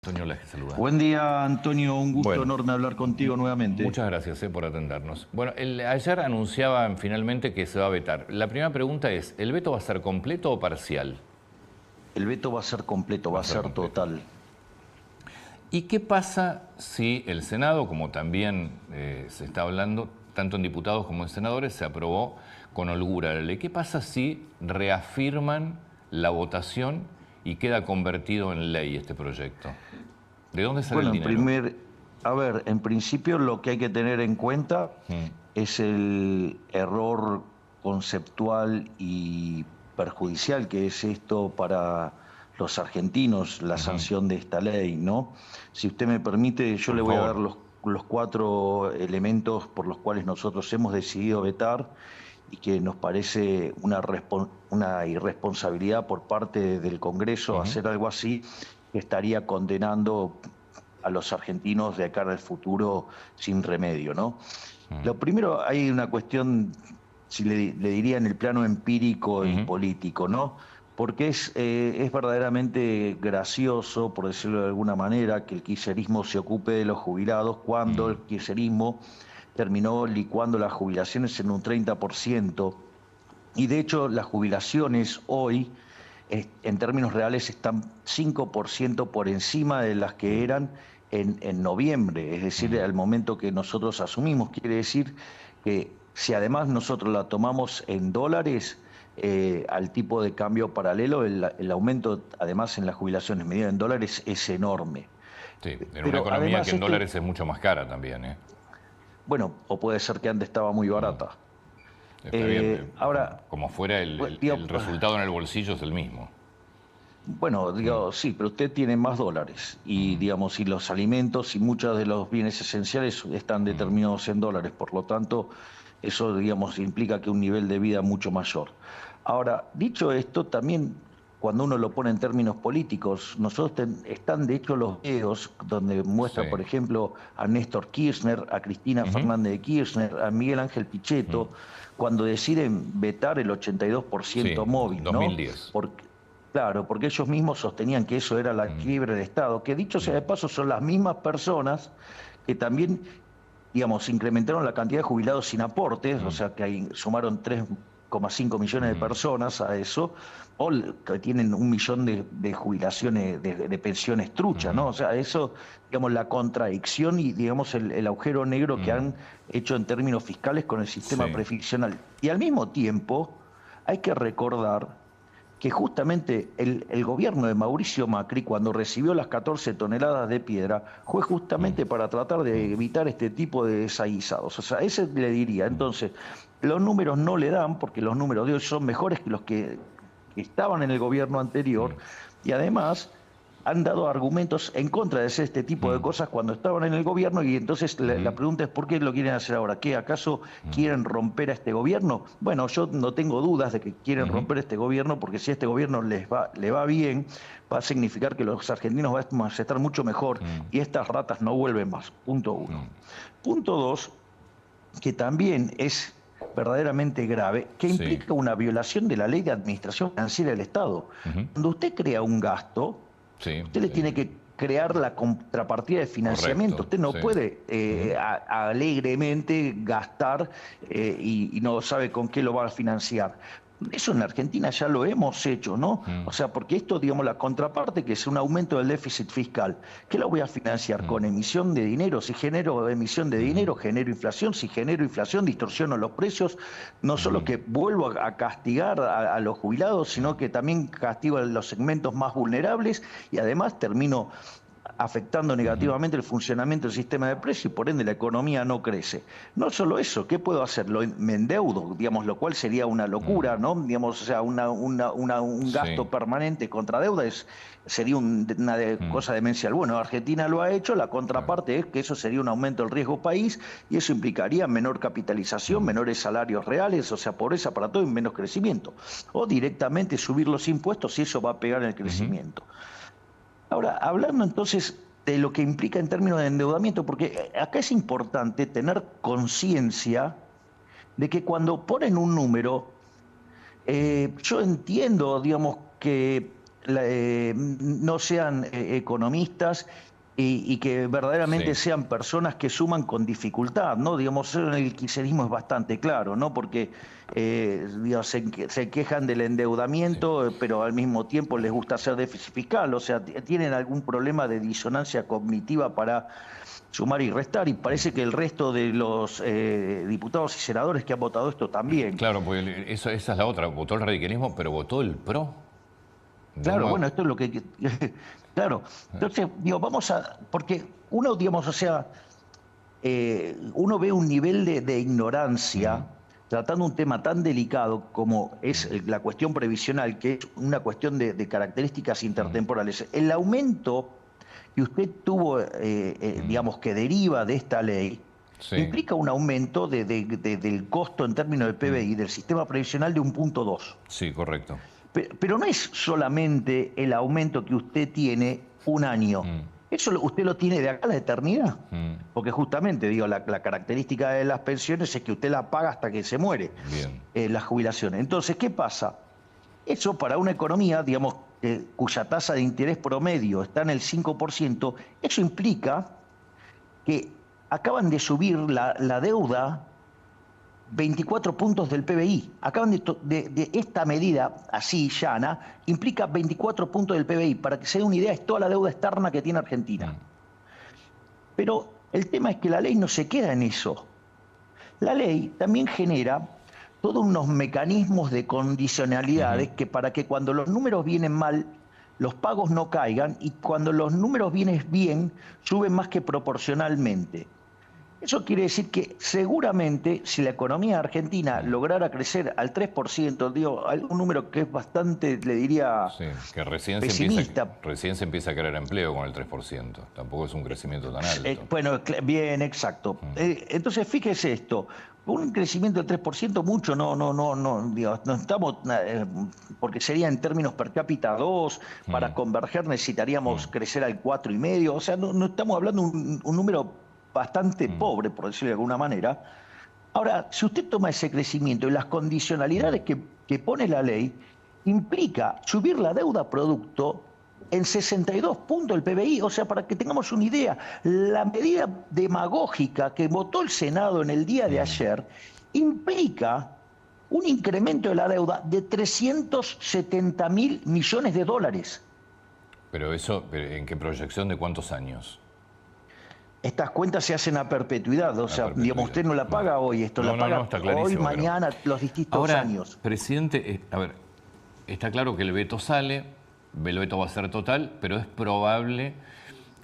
Antonio Laje saluda. Buen día, Antonio. Un gusto Bueno, enorme hablar contigo nuevamente. muchas gracias por atendernos. Bueno, ayer anunciaban finalmente que se va a vetar. La primera pregunta es, ¿el veto va a ser completo o parcial? El veto va a ser completo, va a ser completo. total. ¿Y qué pasa si el Senado, como también se está hablando, tanto en diputados como en senadores, se aprobó con holgura la ley? ¿Qué pasa si reafirman la votación y queda convertido en ley este proyecto? ¿De dónde sale el dinero? En principio lo que hay que tener en cuenta es el error conceptual y perjudicial que es esto para los argentinos, la sanción de esta ley, ¿no? Si usted me permite, yo Por le voy a dar favor. los cuatro elementos por los cuales nosotros hemos decidido vetar y que nos parece una irresponsabilidad por parte del Congreso hacer algo así, que estaría condenando a los argentinos de cara al futuro sin remedio, ¿no? Lo primero, hay una cuestión, si le diría en el plano empírico y político, ¿no? Porque es verdaderamente gracioso, por decirlo de alguna manera, que el kirchnerismo se ocupe de los jubilados cuando el kirchnerismo terminó licuando las jubilaciones en un 30%. Y de hecho, las jubilaciones hoy, en términos reales, están 5% por encima de las que eran en noviembre, es decir, al momento que nosotros asumimos. Quiere decir que si además nosotros la tomamos en dólares, al tipo de cambio paralelo, el aumento además en las jubilaciones medidas en dólares es enorme. Sí, en una Pero economía que además en dólares es mucho más cara también, ¿eh? bueno, o puede ser que antes estaba muy barata. Está bien, Ahora, como fuera digo, el resultado en el bolsillo es el mismo. bueno, digo, sí, pero usted tiene más dólares y, digamos, y los alimentos y muchos de los bienes esenciales están determinados en dólares, por lo tanto, eso, digamos, implica que un nivel de vida mucho mayor. Ahora, dicho esto, también cuando uno lo pone en términos políticos, están de hecho los videos donde Sí. muestra, por ejemplo, a Néstor Kirchner, a Cristina Fernández de Kirchner, a Miguel Ángel Pichetto, cuando deciden vetar el Sí, 82% móvil, ¿no? 2010. Claro, porque ellos mismos sostenían que eso era la quiebre del Estado, que dicho sea de paso son las mismas personas que también, digamos, incrementaron la cantidad de jubilados sin aportes, o sea que ahí sumaron 3,5 millones de personas a eso, que tienen 1 millón de jubilaciones, de pensiones truchas, ¿no? O sea, eso, digamos, la contradicción y, digamos, el agujero negro que han hecho en términos fiscales con el sistema Sí. previsional. Y al mismo tiempo, hay que recordar que justamente el gobierno de Mauricio Macri, cuando recibió las 14 toneladas de piedra, fue justamente para tratar de evitar este tipo de desaguisados. O sea, ese le diría. Entonces, los números no le dan, porque los números de hoy son mejores que los que estaban en el gobierno anterior, y además han dado argumentos en contra de hacer este tipo de cosas cuando estaban en el gobierno, y entonces la pregunta es ¿por qué lo quieren hacer ahora? ¿Qué acaso quieren romper a este gobierno? Bueno, yo no tengo dudas de que quieren romper este gobierno, porque si a este gobierno le va bien, va a significar que los argentinos vamos a estar mucho mejor y estas ratas no vuelven más. Punto uno. Punto dos, que también es verdaderamente grave, que Sí. implica una violación de la ley de administración financiera del Estado. Cuando usted crea un gasto, Sí. usted le tiene que crear la contrapartida de financiamiento. Correcto. Usted no Sí. puede alegremente gastar y no sabe con qué lo va a financiar. Eso en la Argentina ya lo hemos hecho, ¿no? O sea, porque esto, digamos, la contraparte, que es un aumento del déficit fiscal, ¿qué lo voy a financiar? ¿Con emisión de dinero? Si genero emisión de dinero, genero inflación. Si genero inflación, distorsiono los precios. No solo que vuelvo a castigar a los jubilados, sino que también castigo a los segmentos más vulnerables y además termino afectando negativamente el funcionamiento del sistema de precios y por ende la economía no crece. No solo eso, ¿qué puedo hacer? Me endeudo, digamos, lo cual sería una locura, ¿no? Digamos, o sea, un Sí. gasto permanente contra deuda sería una cosa demencial. Bueno, Argentina lo ha hecho, la contraparte es que eso sería un aumento del riesgo país y eso implicaría menor capitalización, menores salarios reales, o sea, pobreza para todo y menos crecimiento. O directamente subir los impuestos y eso va a pegar en el crecimiento. Ahora, hablando entonces de lo que implica en términos de endeudamiento, porque acá es importante tener conciencia de que cuando ponen un número, yo entiendo, digamos, que no sean economistas y que verdaderamente Sí, sean personas que suman con dificultad, ¿no? Digamos, eso en el kirchnerismo es bastante claro, ¿no? Porque digamos, se quejan del sí. endeudamiento, pero al mismo tiempo les gusta hacer déficit fiscal, o sea, tienen algún problema de disonancia cognitiva para sumar y restar, y parece que el resto de los diputados y senadores que han votado esto también. Claro, porque esa es la otra. Votó el radicalismo, pero votó el PRO. De Claro, una... bueno, esto es lo que... Claro, entonces, digo, vamos a... Porque uno, digamos, o sea, uno ve un nivel de Ujú, ignorancia tratando un tema tan delicado como es la cuestión previsional, que es una cuestión de características ujú, intertemporales. El aumento que usted tuvo, ujú. digamos, que deriva de esta ley, Sí, implica un aumento del costo en términos del mm, PBI del sistema previsional de 1,2. sí, correcto. Pero no es solamente el aumento que usted tiene un año. Mm, Eso usted lo tiene de acá a la eternidad. mm, Porque justamente, digo, la característica de las pensiones es que usted la paga hasta que se muere, bien. las jubilaciones. Entonces, ¿qué pasa? Eso para una economía, digamos, cuya tasa de interés promedio está en el 5%, eso implica que acaban de subir la deuda 24 puntos del PBI. Acaban de esta medida, así llana, implica 24 puntos del PBI. Para que se dé una idea, es toda la deuda externa que tiene Argentina. Mm, Pero el tema es que la ley no se queda en eso. La ley también genera todos unos mecanismos de ujú, condicionalidades que para que cuando los números vienen mal, los pagos no caigan y cuando los números vienen bien, suben más que proporcionalmente. Eso quiere decir que seguramente si la economía argentina mm. lograra crecer al 3%, digo, un número que es bastante, le diría, Sí, que pesimista. recién se empieza a crear empleo con el 3%. Tampoco es un crecimiento tan alto. Bueno, bien, exacto. Mm, Entonces, fíjese esto, un crecimiento del 3% mucho, no, digo, no estamos, porque sería en términos per cápita 2, para mm, converger necesitaríamos mm, crecer al 4,5, o sea, no estamos hablando de un número bastante mm, pobre, por decirlo de alguna manera. Ahora, si usted toma ese crecimiento y las mm, condicionalidades que pone la ley, implica subir la deuda producto en 62 puntos del PBI. O sea, para que tengamos una idea, la medida demagógica que votó el Senado en el día de mm. ayer implica un incremento de la deuda de 370.000 millones de dólares. Pero eso, ¿en qué proyección de cuántos años? Estas cuentas se hacen a perpetuidad, o A sea, digamos, perpetuidad. usted no la Bueno. paga hoy, esto No, la no, no, paga está hoy, clarísimo que no. mañana, los distintos Ahora, años. presidente, a ver, está claro que el veto sale, el veto va a ser total, pero es probable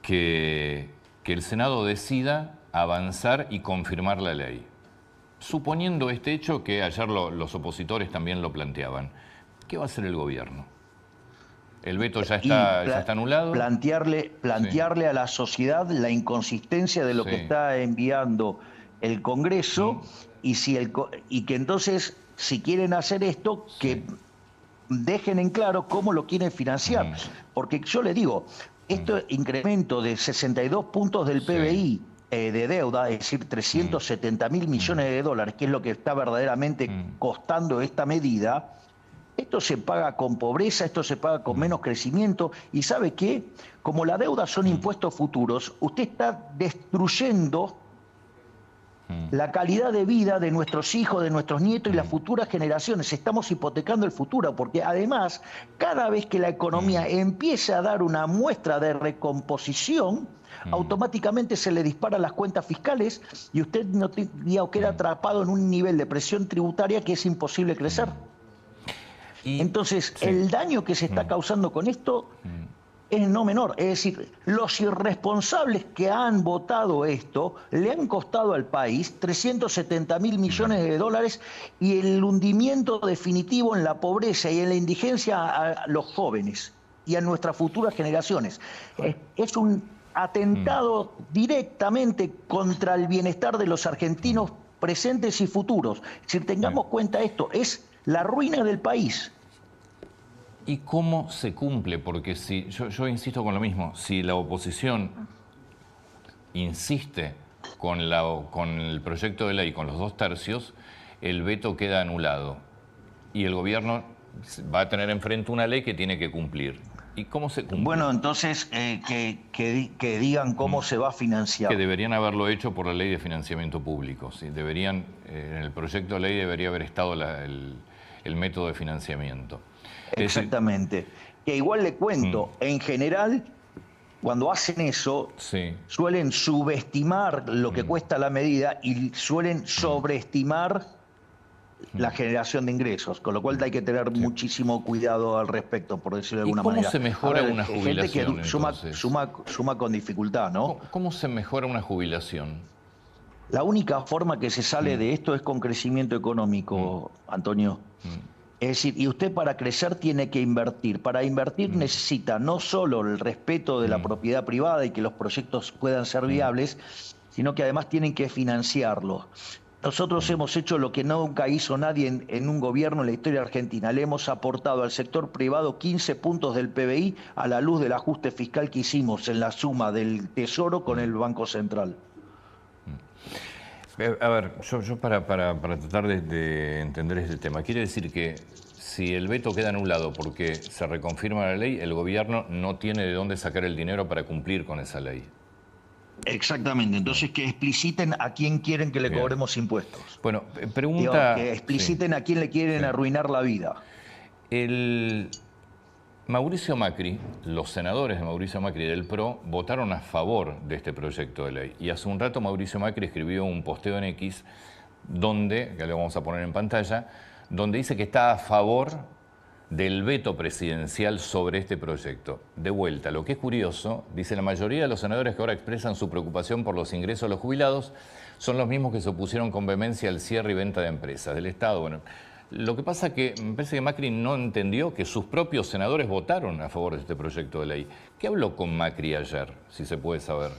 que el Senado decida avanzar y confirmar la ley. Suponiendo este hecho, que ayer los opositores también lo planteaban, ¿qué va a hacer el gobierno? ¿El veto Y ya está anulado? Sí, plantearle a la sociedad la inconsistencia de lo que sí. está enviando el Mm, Congreso y que entonces, si quieren hacer esto, sí. que dejen en claro cómo lo quieren financiar. Ujú, Porque yo le digo, mm, este incremento de 62 puntos del sí. PBI de deuda, es decir, Mm, 370.000 millones de dólares, que es lo que está verdaderamente mm, costando esta medida, esto se paga con pobreza, esto se paga con mm, menos crecimiento. ¿Y sabe qué? Como la deuda son mm, impuestos futuros, usted está destruyendo mm, la calidad de vida de nuestros hijos, de nuestros nietos y las mm, futuras generaciones. Estamos hipotecando el futuro, porque además, cada vez que la economía mm, empieza a dar una muestra de recomposición, mm, automáticamente se le disparan las cuentas fiscales y usted no queda mm, atrapado en un nivel de presión tributaria que es imposible crecer. mm. Y Entonces, sí. el daño que se está Mm, causando con esto mm, es no menor. Es decir, los irresponsables que han votado esto le han costado al país 370.000 millones de dólares y el hundimiento definitivo en la pobreza y en la indigencia a los jóvenes y a nuestras futuras generaciones. Es un mm, atentado directamente contra el bienestar de los mm, argentinos presentes y futuros. Si sí. tengamos cuenta esto, es la ruina del país. ¿Y cómo se cumple? Porque si yo insisto con lo mismo, si la oposición insiste con el proyecto de ley, con los 2/3, el veto queda anulado. Y el gobierno va a tener enfrente una ley que tiene que cumplir. ¿Y cómo se cumple? Bueno, entonces que digan cómo se va a financiar. Que deberían haberlo hecho por la ley de financiamiento público. ¿Sí? Deberían, en el proyecto de ley debería haber estado el método de financiamiento. Exactamente. Que igual le cuento, en general, cuando hacen eso, sí, suelen subestimar lo que cuesta la medida y suelen sobreestimar la generación de ingresos, con lo cual hay que tener muchísimo cuidado al respecto, por decirlo de alguna manera. ¿Cómo se mejora una jubilación? Gente que suma con dificultad, ¿no? ¿Cómo se mejora una jubilación? La única forma que se sale de esto es con crecimiento económico, Antonio. Es decir, y usted para crecer tiene que invertir. Para invertir necesita no solo el respeto de la propiedad privada y que los proyectos puedan ser viables, sino que además tienen que financiarlos. Nosotros hemos hecho lo que nunca hizo nadie en un gobierno en la historia argentina. Le hemos aportado al sector privado 15 puntos del PBI a la luz del ajuste fiscal que hicimos en la suma del Tesoro con el Banco Central. A ver, yo para tratar de entender este tema, quiere decir que si el veto queda anulado porque se reconfirma la ley, el gobierno no tiene de dónde sacar el dinero para cumplir con esa ley. Exactamente, entonces que expliciten a quién quieren que le cobremos impuestos. Bueno, pregunta... Que expliciten a quién le quieren arruinar la vida. Mauricio Macri, los senadores de Mauricio Macri del PRO votaron a favor de este proyecto de ley. Y hace un rato Mauricio Macri escribió un posteo en X donde, que le vamos a poner en pantalla, donde dice que está a favor del veto presidencial sobre este proyecto. De vuelta, lo que es curioso, dice la mayoría de los senadores que ahora expresan su preocupación por los ingresos de los jubilados son los mismos que se opusieron con vehemencia al cierre y venta de empresas del Estado. Bueno, lo que pasa es que me parece que Macri no entendió que sus propios senadores votaron a favor de este proyecto de ley. ¿Qué habló con Macri ayer, si se puede saber?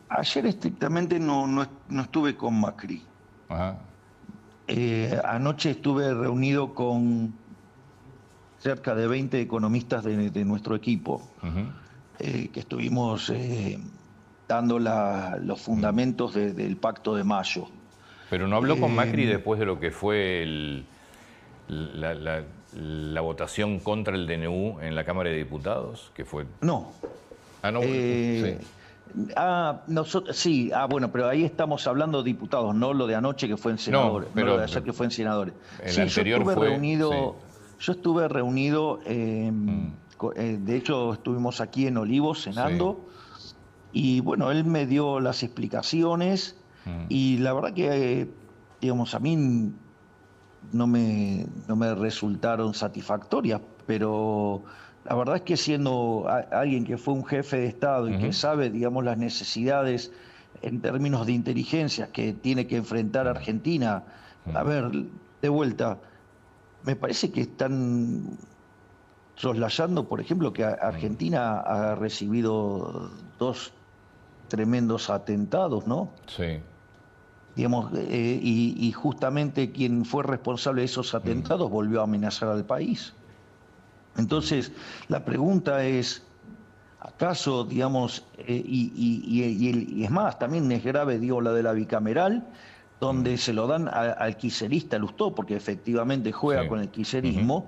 Ayer estrictamente no estuve con Macri. Ajá. Anoche estuve reunido con cerca de 20 economistas de nuestro equipo, que estuvimos dando los fundamentos del Pacto de Mayo. Pero no habló con Macri después de lo que fue la votación contra el DNU en la Cámara de Diputados, que fue... No. Ah, no. Sí. Nosotros, sí, bueno, pero ahí estamos hablando de diputados, no lo de anoche que fue en senadores, no lo de ayer que fue en senadores. El anterior yo estuve reunido, de hecho estuvimos aquí en Olivos cenando, y bueno, él me dio las explicaciones, y la verdad que, digamos, a mí no me resultaron satisfactorias, pero... La verdad es que siendo alguien que fue un jefe de Estado y que sabe, digamos, las necesidades en términos de inteligencia que tiene que enfrentar Argentina, a ver, de vuelta, me parece que están soslayando, por ejemplo, que Argentina ha recibido 2 tremendos atentados, ¿no? Sí. Digamos, y justamente quien fue responsable de esos atentados volvió a amenazar al país. Entonces, la pregunta es, ¿acaso, digamos, y es más, también es grave, digo, la de la bicameral, donde se lo dan al kirchnerista Lustó, porque efectivamente juega con el kirchnerismo,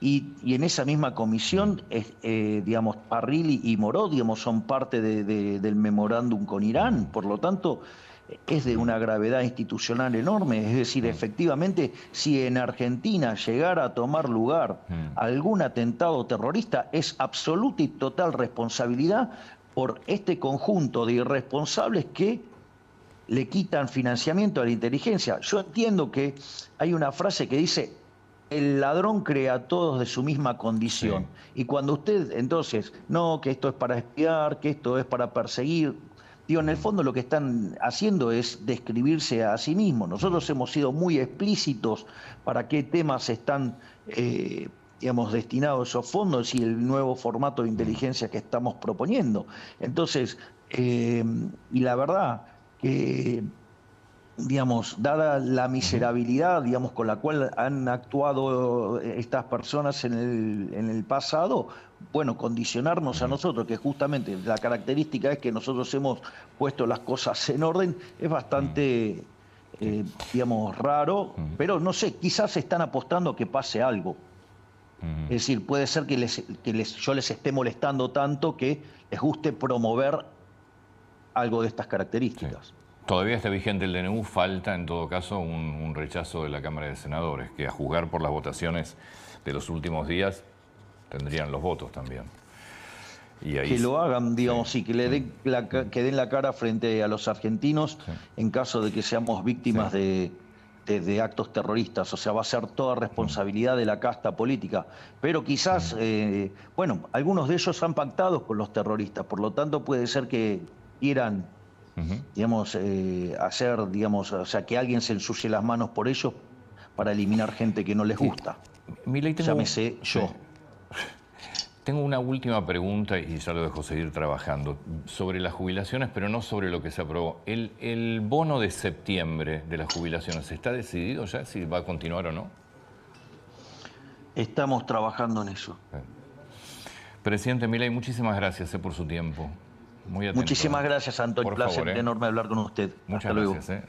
y en esa misma comisión, digamos, Parrilli y Moró, digamos, son parte del memorándum con Irán, por lo tanto... es de una gravedad institucional enorme, es decir, efectivamente, si en Argentina llegara a tomar lugar algún atentado terrorista, es absoluta y total responsabilidad por este conjunto de irresponsables que le quitan financiamiento a la inteligencia. Yo entiendo que hay una frase que dice, el ladrón crea a todos de su misma condición, y cuando usted, entonces, no, que esto es para espiar, que esto es para perseguir... Digo, en el fondo lo que están haciendo es describirse a sí mismos. Nosotros hemos sido muy explícitos para qué temas están, digamos, destinados esos fondos y el nuevo formato de inteligencia que estamos proponiendo. Entonces, y la verdad que, digamos, dada la miserabilidad, digamos, con la cual han actuado estas personas en el pasado, bueno, condicionarnos a nosotros, que justamente la característica es que nosotros hemos puesto las cosas en orden, es bastante, digamos, raro, pero no sé, quizás están apostando a que pase algo. Es decir, puede ser que yo les esté molestando tanto que les guste promover algo de estas características. Sí. Todavía está vigente el DNU, falta en todo caso un rechazo de la Cámara de Senadores, que a juzgar por las votaciones de los últimos días tendrían los votos también. Y ahí, que lo hagan, digamos, sí. y que que den la cara frente a los argentinos en caso de que seamos víctimas de actos terroristas. O sea, va a ser toda responsabilidad de la casta política. Pero quizás, bueno, algunos de ellos han pactado con los terroristas, por lo tanto puede ser que quieran, digamos, hacer, digamos, o sea, que alguien se ensucie las manos por ellos para eliminar gente que no les gusta. Milei, Llámese yo. Tengo una última pregunta y ya lo dejo seguir trabajando. Sobre las jubilaciones, pero no sobre lo que se aprobó. ¿El bono de septiembre de las jubilaciones está decidido ya si va a continuar o no? Estamos trabajando en eso. Presidente Milei, muchísimas gracias por su tiempo. Muy atento. Muchísimas gracias, Antonio. Un placer favor, enorme hablar con usted. Muchas Hasta luego. gracias.